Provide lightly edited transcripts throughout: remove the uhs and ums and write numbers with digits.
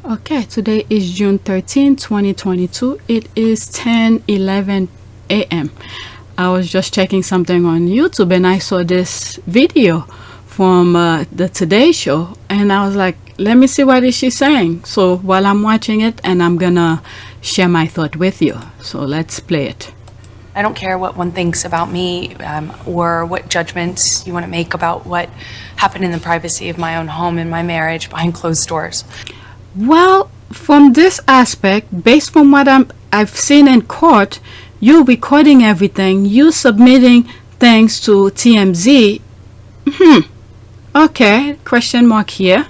Okay, today is June 13, 2022. It is 10:11 a.m. I was just checking something on YouTube and I saw this video from the Today Show, and I was like, let me see what is she saying. So while I'm watching it, and I'm gonna share my thought with you. So let's play it. I don't care what one thinks about me or what judgments you want to make about what happened in the privacy of my own home and my marriage behind closed doors. Well, from this aspect, based from what I've seen in court, you recording everything, you submitting things to TMZ. Okay, question mark here.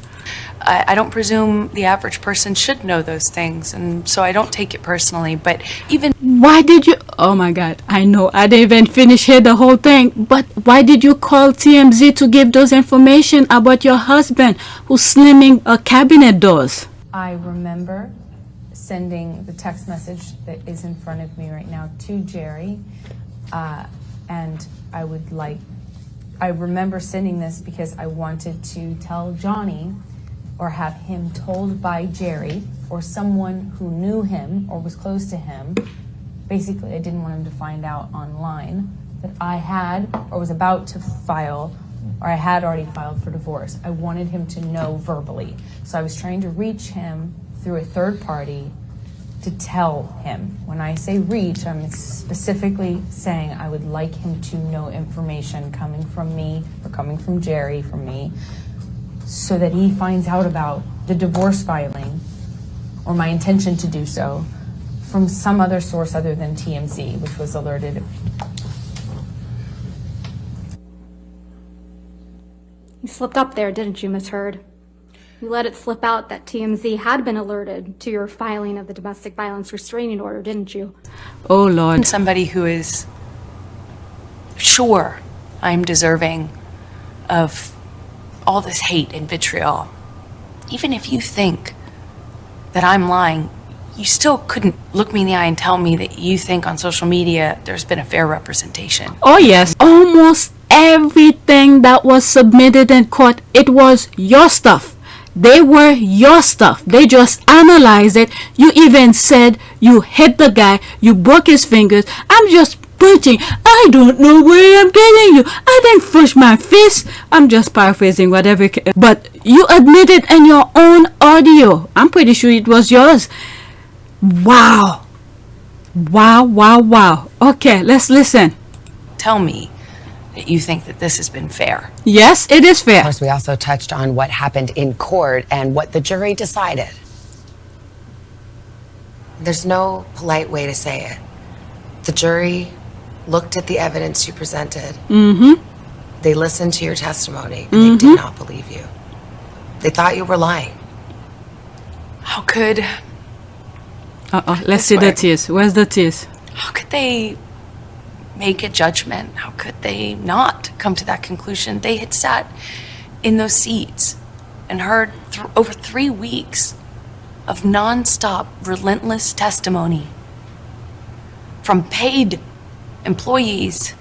I don't presume the average person should know those things, and so I don't take it personally, but even... Why did you... Oh my God, I know, I didn't even finish here the whole thing, but why did you call TMZ to give those information about your husband who's slamming cabinet doors? I remember sending the text message that is in front of me right now to Jerry, and I remember sending this because I wanted to tell Johnny or have him told by Jerry or someone who knew him or was close to him. Basically, I didn't want him to find out online that I had or was about to file, or I had already filed for divorce. I wanted him to know verbally. So I was trying to reach him through a third party to tell him. When I say reach, I'm specifically saying I would like him to know information coming from me or coming from Jerry, from me, so that he finds out about the divorce filing or my intention to do so from some other source other than TMZ, which was alerted. You slipped up there, didn't you, Ms. Heard? You let it slip out that TMZ had been alerted to your filing of the domestic violence restraining order, didn't you? Oh, Lord. Somebody who is sure I'm deserving of all this hate and vitriol. Even if you think that I'm lying, you still couldn't look me in the eye and tell me that you think on social media there's been a fair representation. Oh yes, almost everything that was submitted in court, it was your stuff. They were your stuff. They just analyzed it. You even said you hit the guy, you broke his fingers. I'm just preaching. I don't know where I'm getting you. I didn't push my fist. I'm just paraphrasing whatever. But you admitted in your own audio. I'm pretty sure it was yours. Wow. Wow, wow, wow. Okay, let's listen. Tell me that you think that this has been fair. Yes, it is fair. Of course, we also touched on what happened in court and what the jury decided. There's no polite way to say it. The jury looked at the evidence you presented. They listened to your testimony, and they did not believe you. They thought you were lying. How could... Let's see the tears. Where's the tears? How could they make a judgment? How could they not come to that conclusion? They had sat in those seats and heard over 3 weeks of nonstop, relentless testimony from paid employees.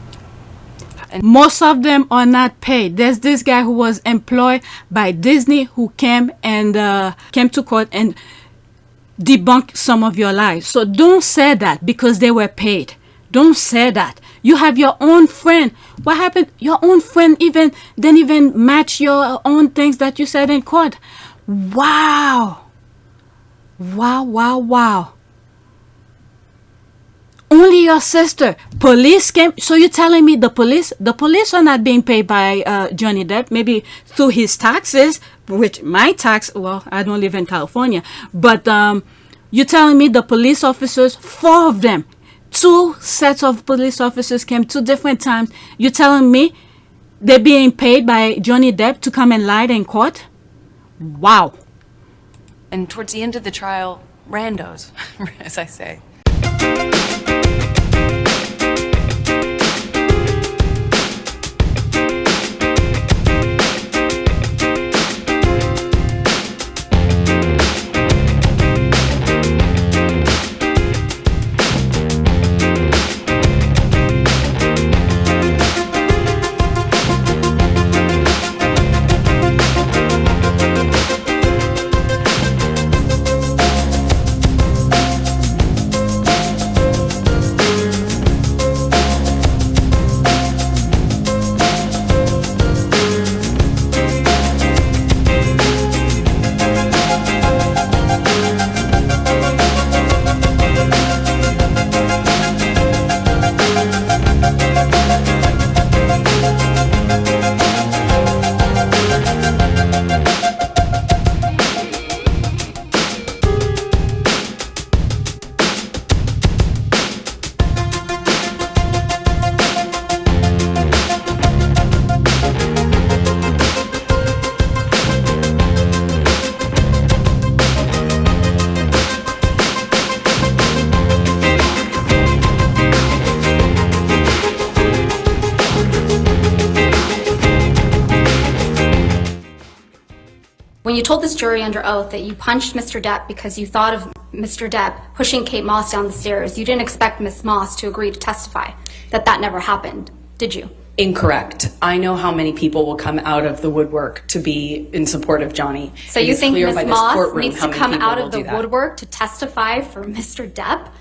And most of them are not paid. There's this guy who was employed by Disney who came to court and debunked some of your lies. So don't say that because they were paid. Don't say that. You have your own friend. What happened? Your own friend didn't even match your own things that you said in court. Wow. Wow, wow, wow. Only your sister. Police came. So you're telling me the police are not being paid by Johnny Depp, maybe through his taxes, which my tax, well, I don't live in California, but you're telling me the police officers, 4 of them, 2 sets of police officers came 2 different times. You're telling me they're being paid by Johnny Depp to come and lie in court? Wow. And towards the end of the trial, randos, as I say. When you told this jury under oath that you punched Mr. Depp because you thought of Mr. Depp pushing Kate Moss down the stairs, you didn't expect Miss Moss to agree to testify that never happened, did you? Incorrect. I know how many people will come out of the woodwork to be in support of Johnny. So you think Miss Moss needs to come out of the woodwork to testify for Mr. Depp?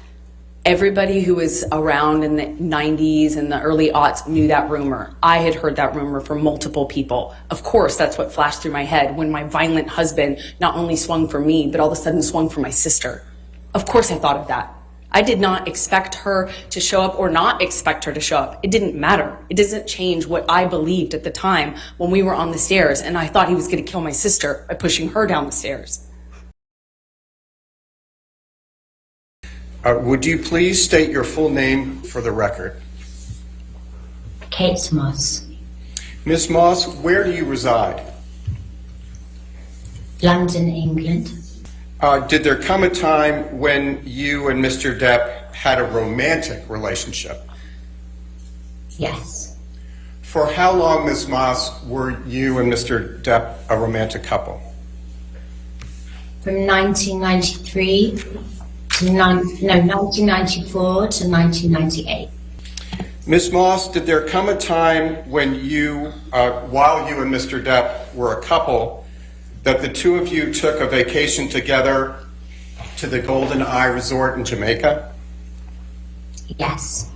Everybody who was around in the 90s and the early aughts knew that rumor. I had heard that rumor from multiple people. Of course, that's what flashed through my head when my violent husband not only swung for me, but all of a sudden swung for my sister. Of course I thought of that. I did not expect her to show up or not expect her to show up. It didn't matter. It doesn't change what I believed at the time when we were on the stairs and I thought he was going to kill my sister by pushing her down the stairs. Would you please state your full name for the record? Kate Moss. Ms. Moss, where do you reside? London, England. Did there come a time when you and Mr. Depp had a romantic relationship? Yes. For how long, Ms. Moss, were you and Mr. Depp a romantic couple? From 1993 to 1994 to 1998. Ms. Moss, did there come a time when you, while you and Mr. Depp were a couple, that the two of you took a vacation together to the Golden Eye Resort in Jamaica? Yes.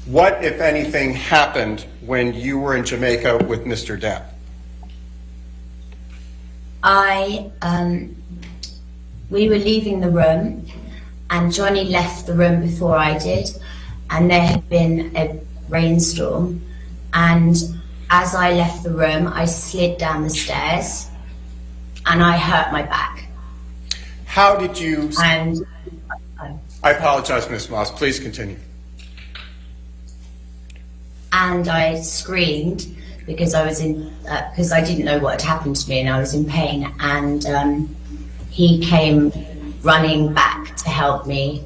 What, if anything, happened when you were in Jamaica with Mr. Depp? We were leaving the room, and Johnny left the room before I did, and there had been a rainstorm, and as I left the room, I slid down the stairs, and I hurt my back. How did you... And I apologize, Ms. Moss. Please continue. And I screamed because I was because I didn't know what had happened to me, and I was in pain, and he came running back to help me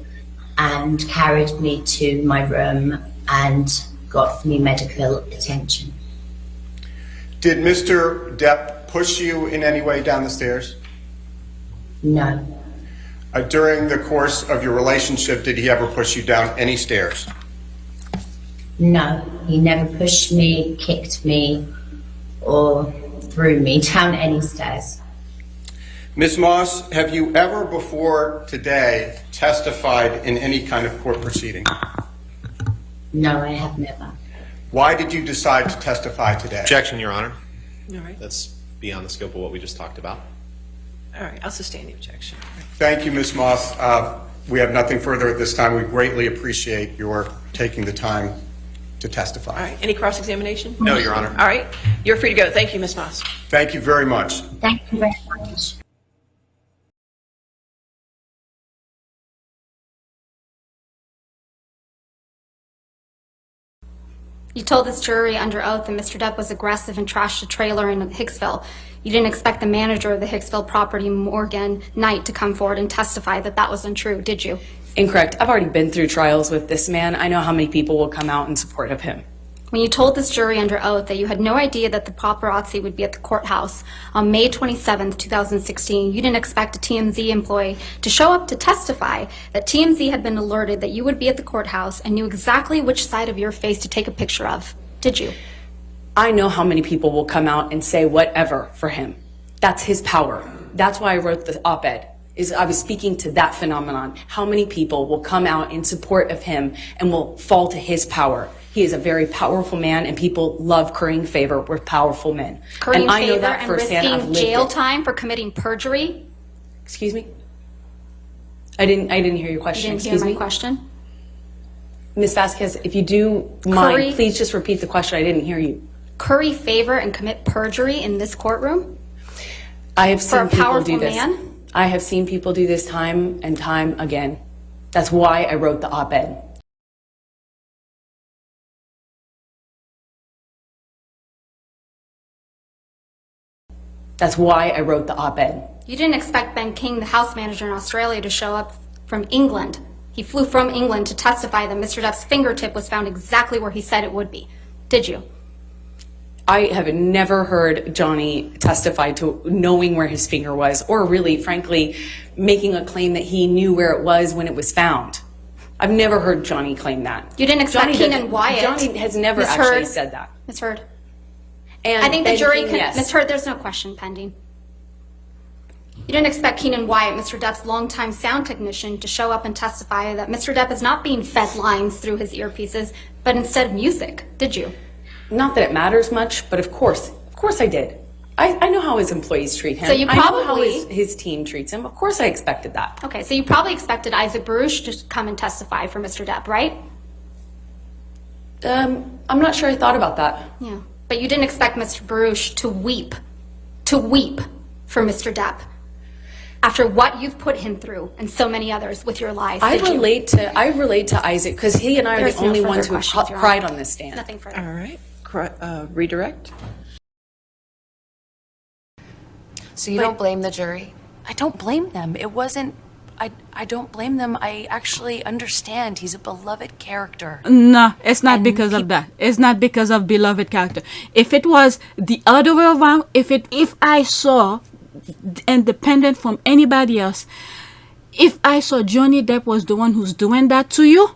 and carried me to my room and got me medical attention. Did Mr. Depp push you in any way down the stairs? No. During the course of your relationship, did he ever push you down any stairs? No, he never pushed me, kicked me, or threw me down any stairs. Ms. Moss, have you ever before today testified in any kind of court proceeding? No, I have never. Why did you decide to testify today? Objection, Your Honor. All right. That's beyond the scope of what we just talked about. All right. I'll sustain the objection. Thank you, Ms. Moss. We have nothing further at this time. We greatly appreciate your taking the time to testify. All right. Any cross-examination? No, Your Honor. All right. You're free to go. Thank you, Ms. Moss. Thank you very much. Thank you very much. You told this jury under oath that Mr. Depp was aggressive and trashed a trailer in Hicksville. You didn't expect the manager of the Hicksville property, Morgan Knight, to come forward and testify that was untrue, did you? Incorrect. I've already been through trials with this man. I know how many people will come out in support of him. When you told this jury under oath that you had no idea that the paparazzi would be at the courthouse on May 27th, 2016, you didn't expect a TMZ employee to show up to testify that TMZ had been alerted that you would be at the courthouse and knew exactly which side of your face to take a picture of, did you? I know how many people will come out and say whatever for him. That's his power. That's why I wrote the op-ed. I was speaking to that phenomenon. How many people will come out in support of him and will fall to his power? He is a very powerful man, and people love currying favor with powerful men. Currying and I know favor that and firsthand. I've risking lived jail it. time for committing perjury? Excuse me? I didn't hear your question. You didn't Excuse hear my me? question? Ms. Vasquez, if you do mind, please just repeat the question. I didn't hear you. Curry favor and commit perjury in this courtroom? I have For seen a people powerful do this. man? I have seen people do this time and time again. That's why I wrote the op-ed. That's why I wrote the op-ed. You didn't expect Ben King, the house manager in Australia, to show up from England. He flew from England to testify that Mr. Depp's fingertip was found exactly where he said it would be. Did you? I have never heard Johnny testify to knowing where his finger was, or really, frankly, making a claim that he knew where it was when it was found. I've never heard Johnny claim that. You didn't expect Johnny Keenan Wyatt. Johnny has never Ms. actually Heard. said that. Ms. Heard. And I think the jury can, yes. Ms. Heard, there's no question pending. You didn't expect Keenan Wyatt, Mr. Depp's longtime sound technician, to show up and testify that Mr. Depp is not being fed lines through his earpieces, but instead music, did you? Not that it matters much, but of course I did. I know how his employees treat him. So you I know how probably- his team treats him. Of course I expected that. Okay, so you probably expected Isaac Baruch to come and testify for Mr. Depp, right? I'm not sure I thought about that. Yeah. But you didn't expect Mr. Baruch to weep for Mr. Depp after what you've put him through and so many others with your lies. I did you? relate to Isaac because he and I are There's the no only further ones who questions, Your cried Honor. on this stand. Nothing further. All right. Redirect. So you don't blame the jury? I don't blame them. It wasn't, I don't blame them. I actually understand he's a beloved character. No, it's not And because of that. It's not because of beloved character. If it was the other way around, if I saw, independent from anybody else, if I saw Johnny Depp was the one who's doing that to you,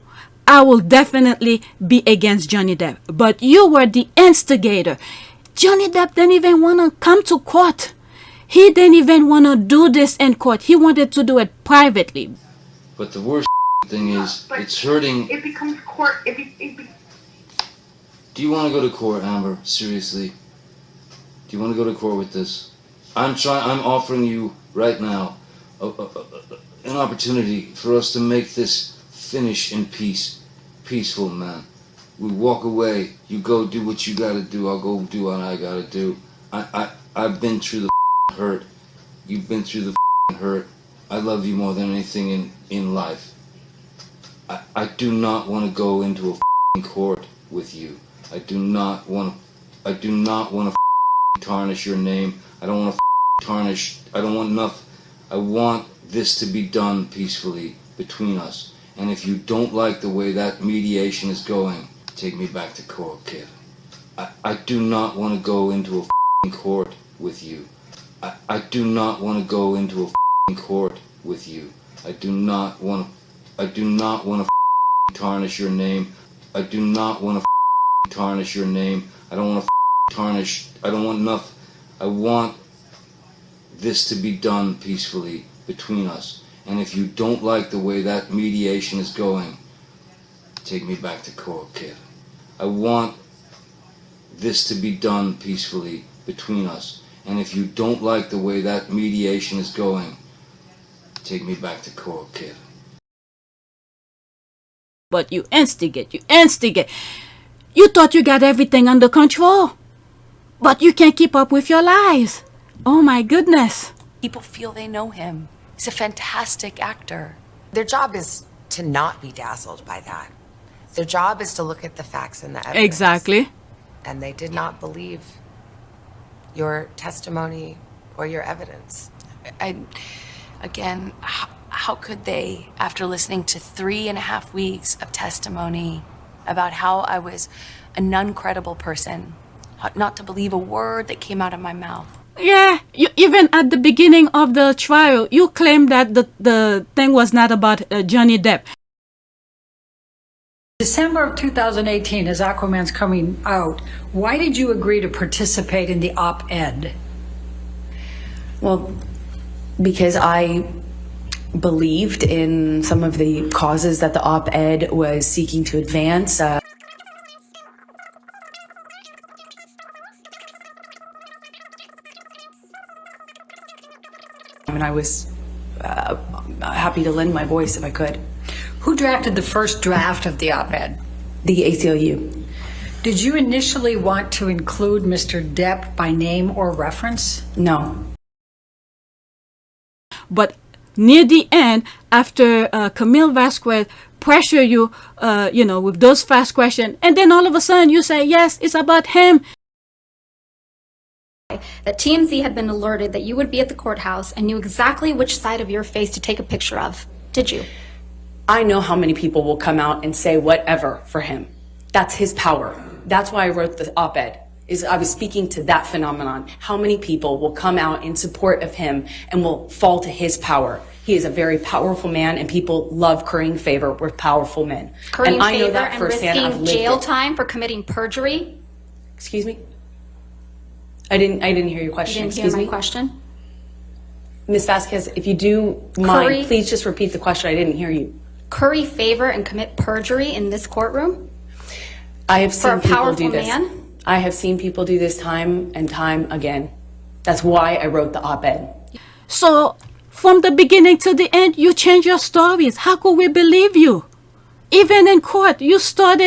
I will definitely be against Johnny Depp. But you were the instigator. Johnny Depp didn't even want to come to court. He didn't even want to do this in court. He wanted to do it privately. But the worst thing is, it's hurting. It becomes court. Do you want to go to court, Amber? Seriously? Do you want to go to court with this? I'm offering you right now an opportunity for us to make this finish in peace. Peaceful, man. We walk away. You go do what you gotta do. I'll go do what I gotta do. I've been through the hurt. You've been through the hurt. I love you more than anything in life. I do not want to go into a court with you. I do not want to tarnish your name. I don't want to tarnish. I don't want enough. I want this to be done peacefully between us. And if you don't like the way that mediation is going, take me back to court, kid. I do not want to go into a court with you. I do not want to go into a court with you. I do not want to tarnish your name. I do not want to tarnish your name. I don't want to tarnish. I don't want enough. I want this to be done peacefully between us. And if you don't like the way that mediation is going, take me back to court, kid. I want this to be done peacefully between us. And if you don't like the way that mediation is going, take me back to court, kid. But you instigate. You thought you got everything under control. But you can't keep up with your lies. Oh my goodness. People feel they know him. He's a fantastic actor. Their job is to not be dazzled by that. Their job is to look at the facts and the evidence. Exactly. And they did not believe your testimony or your evidence. Again, how could they, after listening to 3.5 weeks of testimony about how I was a non-credible person, not to believe a word that came out of my mouth? Yeah, you, even at the beginning of the trial, you claimed that the thing was not about Johnny Depp. December of 2018, as Aquaman's coming out, why did you agree to participate in the op-ed? Well, because I believed in some of the causes that the op-ed was seeking to advance. And I was happy to lend my voice if I could. Who drafted the first draft of the op-ed? The ACLU. Did you initially want to include Mr. Depp by name or reference? No. But near the end, after Camille Vasquez pressure you, with those fast questions, and then all of a sudden you say, yes, it's about him. That TMZ had been alerted that you would be at the courthouse and knew exactly which side of your face to take a picture of. Did you? I know how many people will come out and say whatever for him. That's his power. That's why I wrote the op-ed, I was speaking to that phenomenon. How many people will come out in support of him and will fall to his power? He is a very powerful man, and people love currying favor with powerful men. Currying and I know favor that and firsthand. I've risking lived jail it. time for committing perjury? Excuse me? I didn't hear your question. You didn't Excuse hear my me? question? Ms. Vasquez, if you do mind, please just repeat the question. I didn't hear you. Curry favor and commit perjury in this courtroom? I have For a seen people powerful do this. man? I have seen people do this time and time again. That's why I wrote the op-ed. So, from the beginning to the end, you change your stories. How could we believe you? Even in court, you said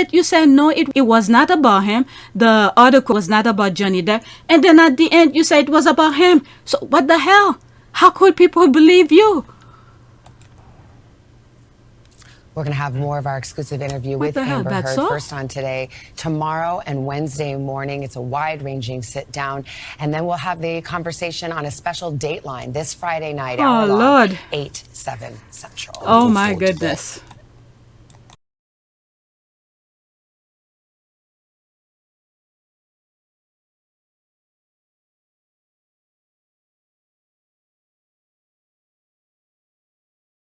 no, it was not about him. The article was not about Johnny Depp. And then at the end, you said it was about him. So what the hell? How could people believe you? We're going to have more of our exclusive interview with the hell, Amber that's Heard all? first on today, tomorrow, and Wednesday morning. It's a wide-ranging sit-down. And then we'll have the conversation on a special Dateline this Friday night, Oh, hour long, Lord. 8/7 Central. Oh, my goodness.